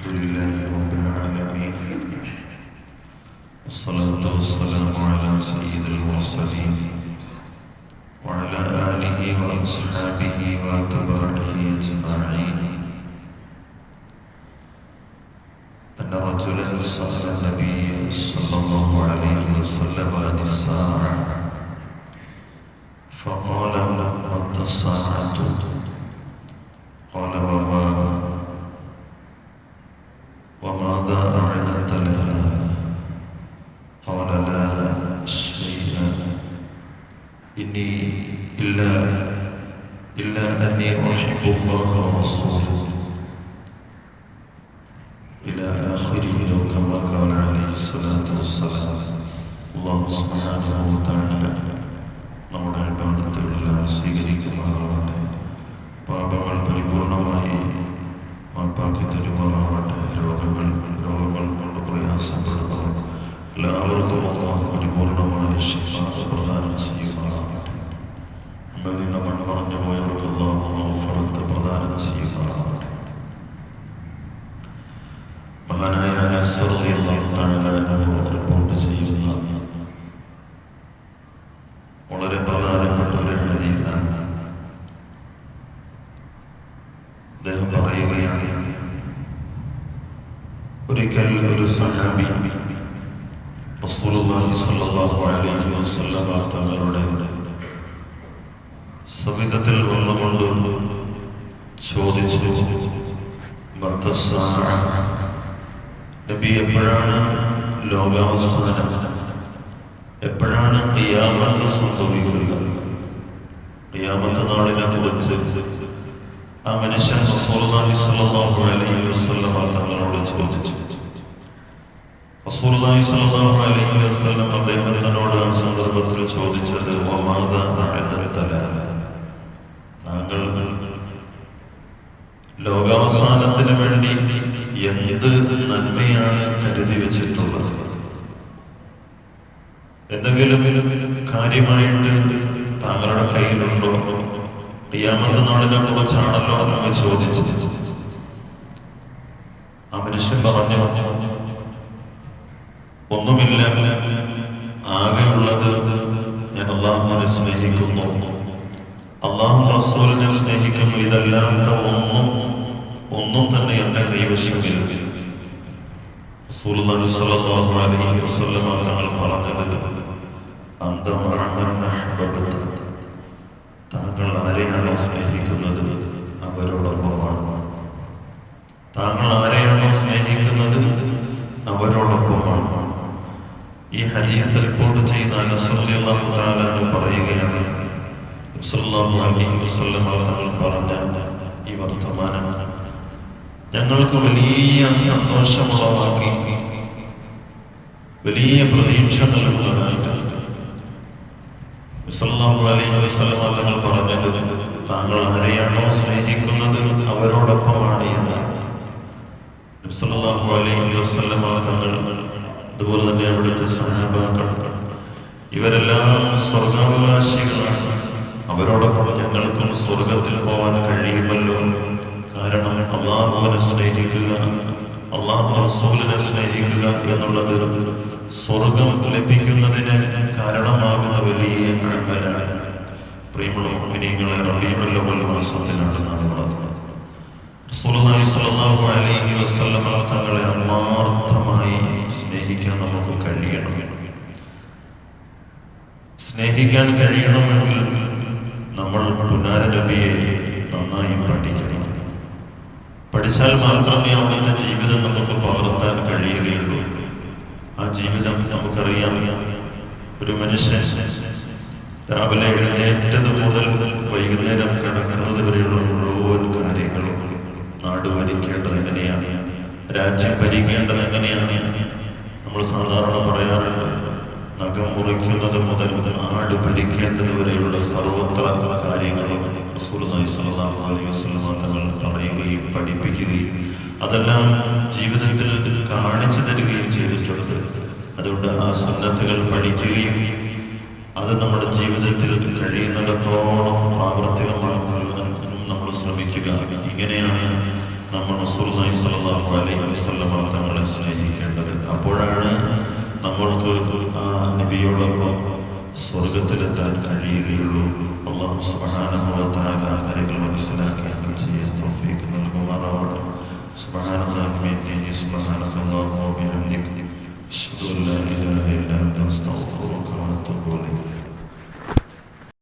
الحمد لله رب العالمين والصلاة والسلام على سيد المرسلين وعلى آله وأصحابه وأتباعه أجمعين أن رجلا سأل النبي صلى الله عليه وسلم عن الساعة فقال متى الساعة؟ قال وماذا أعددت لها؟ قال لا شيء إني إلا أني أحب الله ورسوله إلى آخره كما قال عليه الصلاة والسلام. الله سبحانه وتعالى നമ്മുടെ ഇബാദത്തുകളെല്ലാം സ്വീകരിക്കുമാറാവട്ടെ. പാപങ്ങൾ പരിപൂർണമായി മാപ്പാക്കി തരുമാറാവട്ടെ. രോഗങ്ങൾ കൊണ്ട് പ്രയാസപ്പെടുന്നവർ എല്ലാവർക്കും അല്ലാഹു പരിപൂർണമായ ശിഫ പ്രദാനം ചെയ്യുമാറാവട്ടെ. നമ്മിൽ നിന്ന് മൺമറഞ്ഞു പോയവർക്ക് അല്ലാഹു മഗ്ഫിറത്ത് പ്രദാനം ചെയ്യുമാറാവട്ടെ. മഹാനായ അനസ് റളിയല്ലാഹു തആല റിപ്പോർട്ട് ചെയ്യുന്ന വളരെ പ്രധാനപ്പെട്ട ഒരു ഹദീസാണ്. അദ്ദേഹം പറയുകയാണ്, ഒരിക്കൽ ഒരു സഹാബി റസൂലുള്ളാഹി സ്വല്ലല്ലാഹു അലൈഹി വസല്ലം തങ്ങളുടെ സവിധത്തിൽ വന്നുകൊണ്ട് ചോദിച്ചു, നബി, എപ്പോഴാണ് ലോകാവസാനം? എപ്പോഴാണ് ഖിയാമത്ത് സംഭവിക്കുക? ഖിയാമത്ത് നാളിനെ കുറിച്ച് ആ മനുഷ്യൻ റസൂലുള്ളാഹി സ്വല്ലല്ലാഹു അലൈഹി വസല്ലം തങ്ങളോട് ചോദിച്ചു. റസൂലുള്ളാഹി സ്വല്ലല്ലാഹു അലൈഹി വസല്ലം അദ്ദേഹത്തിനോട് ആ സന്ദർഭത്തിൽ ചോദിച്ചത്, വമാദാ അഅദത ലഹാ? താങ്കൾ ലോകാവസാനത്തിന് വേണ്ടി എന്ത് നന്മയാണ് കരുതി വെച്ചിട്ടുള്ളത്? എന്തെങ്കിലും കാര്യമായിട്ട് താങ്കളുടെ കയ്യിലുണ്ടോ? ഖിയാമത്ത് നാളിനെ കുറിച്ചാണല്ലോ അങ്ങ് ചോദിച്ചത്. ആ മനുഷ്യൻ പറഞ്ഞു, ഒന്നുമില്ല, ആകെയുള്ളത് ഞാൻ അല്ലാഹുവിനെ സ്നേഹിക്കുന്നു, അല്ലാഹു റസൂലിനെ സ്നേഹിക്കുന്നു. ഇതല്ലാത്ത ഒന്നും തന്നെ എന്റെ കൈവശമില്ല. റസൂലുള്ളാഹി സ്വല്ലല്ലാഹു അലൈഹി വസല്ലം തങ്ങൾ പറഞ്ഞത്, അന്ത മഅമൻ അഹ്ബബ്ത, താങ്കൾ ആരെയാണോ സ്നേഹിക്കുന്നത് അവരോടൊപ്പമാണ്. താങ്കൾ ആരെയാണോ സ്നേഹിക്കുന്നത് അവരോടൊപ്പമാണ്. ഈ ഹദീസ് റിപ്പോർട്ട് ചെയ്യുന്ന അനസ് റളിയല്ലാഹു തആല പറയുകയാണ്, സ്വല്ലല്ലാഹു അലൈഹി വസല്ലം തങ്ങൾ പറഞ്ഞ ഈ വർത്തമാനം ഞങ്ങൾക്ക് വലിയ സന്തോഷമുളവാക്കി, വലിയ പ്രതീക്ഷ നൽകുന്നതായിട്ട്. സ്വല്ലല്ലാഹു അലൈഹി വസല്ലം തങ്ങൾ പറഞ്ഞത്, താങ്കൾ ആരെയാണോ സ്നേഹിക്കുന്നത് അവരോടൊപ്പമാണ് എന്ന്. സ്വല്ലല്ലാഹു അലൈഹി വസല്ലം തങ്ങൾ, അതുപോലെ തന്നെ അവിടുത്തെ സഹാബാക്കൾ, ഇവരെല്ലാം സ്വർഗാവകാശികളാണ്. അവരോടൊപ്പം ഞങ്ങൾക്കും സ്വർഗത്തിൽ പോകാൻ കഴിയുമല്ലോ. കാരണം അല്ലാഹുവിനെ സ്നേഹിക്കുക, അല്ലാഹു റസൂലിനെ സ്നേഹിക്കുക എന്നുള്ളത് സ്വർഗം ലഭിക്കുന്നതിന് കാരണമാകുന്ന വലിയ അമലാണ്. പ്രിയമുള്ള മുഅ്മിനീങ്ങളെ, റബീഉൽ അവ്വൽ മാസത്തിലാണ് നാം ഉള്ളത്. റസൂലുള്ളാഹി സ്വല്ലല്ലാഹു അലൈഹി വസല്ലം തങ്ങളെ ആത്മാർത്ഥമായി സ്നേഹിക്കാൻ നമുക്ക് കഴിയണം. സ്നേഹിക്കാൻ കഴിയണമെങ്കിൽ നമ്മൾ പുന്നാര നബിയെ നന്നായി പഠിക്കണം. പഠിച്ചാൽ മാത്രമേ അവിടുത്തെ ജീവിതം നമുക്ക് പകർത്താൻ കഴിയുകയുള്ളൂ. ആ ജീവിതം നമുക്കറിയാം. ഒരു മനുഷ്യൻ രാവിലെ എഴുന്നേറ്റത് മുതൽ വൈകുന്നേരം കിടക്കുന്നത് വരെയുള്ള മുഴുവൻ കാര്യങ്ങളും, നാട് ഭരിക്കേണ്ടത് എങ്ങനെയാണ്, രാജ്യം ഭരിക്കേണ്ടത് എങ്ങനെയാണ്, നമ്മൾ സാധാരണ പറയാറുണ്ട്, നഖം മുറിക്കുന്നത് മുതൽ നാട് ഭരിക്കേണ്ടത് വരെയുള്ള സർവത്ര കാര്യങ്ങളും റസൂലുള്ളാഹി സ്വല്ലല്ലാഹു അലൈഹി വസല്ലം തങ്ങൾ പറയുകയും പഠിപ്പിക്കുകയും അതെല്ലാം ജീവിതത്തിൽ കാണിച്ചു തരികയും ചെയ്തിട്ടുണ്ട്. അതുകൊണ്ട് ആ സുന്നത്തുകൾ പഠിക്കുകയും അത് നമ്മുടെ ജീവിതത്തിൽ കഴിയുന്നിടത്തോളം പ്രാവർത്തികമാക്കുവാനും നമ്മൾ ശ്രമിക്കുക. ഇങ്ങനെയാണ് നമ്മൾ റസൂലുള്ളാഹി സ്വല്ലല്ലാഹു അലൈഹി വസല്ലമ തങ്ങളെ സ്നേഹിക്കേണ്ടത്. അപ്പോഴാണ് നമ്മൾക്ക് ആ നബിയോടൊപ്പം സ്വർഗത്തിലെത്താൻ കഴിയുകയുള്ളൂ.